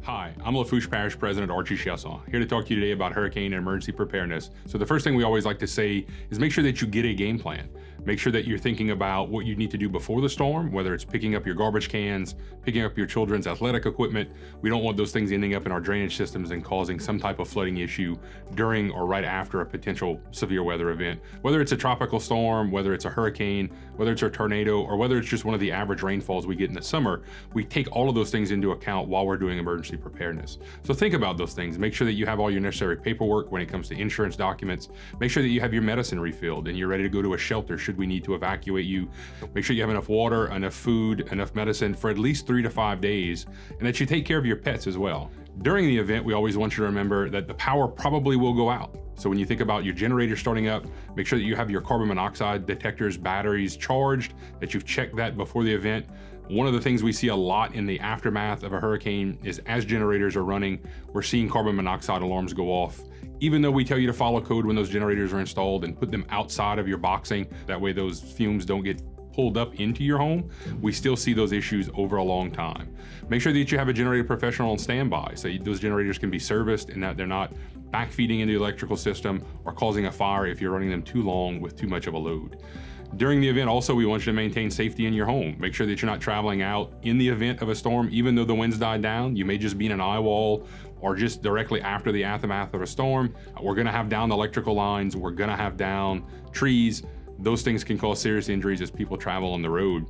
Hi, I'm Lafourche Parish President Archie, Chaisson, here to talk to you today about hurricane and emergency preparedness. So the first thing we always like to say is make sure that you get a game plan. Make sure that you're thinking about what you need to do before the storm, whether it's picking up your garbage cans, picking up your children's athletic equipment. We don't want those things ending up in our drainage systems and causing some type of flooding issue during or right after a potential severe weather event. Whether it's a tropical storm, whether it's a hurricane, whether it's a tornado, or whether it's just one of the average rainfalls we get in the summer, we take all of those things into account while we're doing emergency preparedness. So think about those things. Make sure that you have all your necessary paperwork when it comes to insurance documents. Make sure that you have your medicine refilled and you're ready to go to a shelter should we need to evacuate you. Make sure you have enough water, enough food, enough medicine for at least 3 to 5 days, and that you take care of your pets as well. During the event, we always want you to remember that the power probably will go out. So when you think about your generator starting up, make sure that you have your carbon monoxide detectors, batteries charged, that you've checked that before the event. One of the things we see a lot in the aftermath of a hurricane is as generators are running, we're seeing carbon monoxide alarms go off. Even though we tell you to follow code when those generators are installed and put them outside of your boxing, that way those fumes don't get pulled up into your home, we still see those issues over a long time. Make sure that you have a generator professional on standby so those generators can be serviced and that they're not backfeeding into the electrical system or causing a fire if you're running them too long with too much of a load. During the event, also, we want you to maintain safety in your home. Make sure that you're not traveling out in the event of a storm, even though the winds died down. You may just be in an eye wall or just directly after the aftermath of a storm. We're gonna have down the electrical lines. We're gonna have down trees. Those things can cause serious injuries as people travel on the road.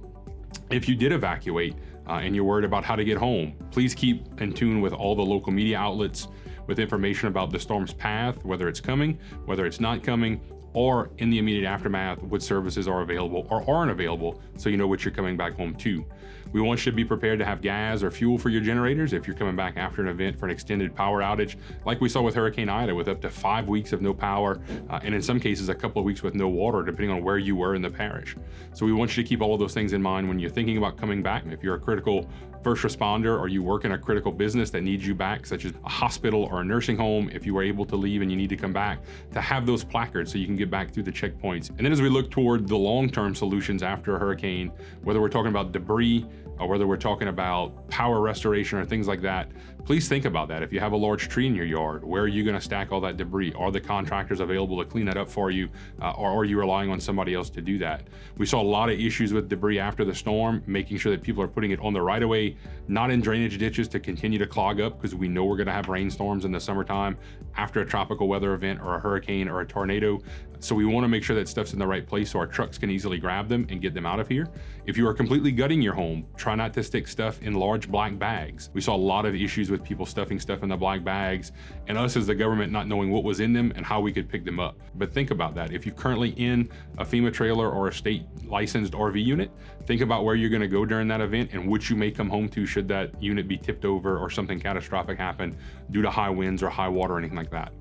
If you did evacuate and you're worried about how to get home, please keep in tune with all the local media outlets with information about the storm's path, whether it's coming, whether it's not coming, or in the immediate aftermath, what services are available or aren't available so you know what you're coming back home to. We want you to be prepared to have gas or fuel for your generators if you're coming back after an event for an extended power outage, like we saw with Hurricane Ida with up to 5 weeks of no power, and in some cases a couple of weeks with no water, depending on where you were in the parish. So we want you to keep all of those things in mind when you're thinking about coming back. If you're a critical first responder or you work in a critical business that needs you back, such as a hospital or a nursing home, if you were able to leave and you need to come back, to have those placards so you can get back through the checkpoints. And then as we look toward the long-term solutions after a hurricane, whether we're talking about debris or whether we're talking about power restoration or things like that, please think about that. If you have a large tree in your yard, where are you going to stack all that debris? Are the contractors available to clean that up for you, or are you relying on somebody else to do that? We saw a lot of issues with debris after the storm, making sure that people are putting it on the right of way, not in drainage ditches to continue to clog up, because we know we're going to have rainstorms in the summertime after a tropical weather event or a hurricane or a tornado. So we want to make sure that stuff's in the right place so our trucks can easily grab them and get them out of here. If you are completely gutting your home, try not to stick stuff in large black bags. We saw a lot of issues with people stuffing stuff in the black bags and us as the government not knowing what was in them and how we could pick them up. But think about that. If you're currently in a FEMA trailer or a state licensed RV unit, think about where you're going to go during that event and what you may come home to should that unit be tipped over or something catastrophic happen due to high winds or high water or anything like that.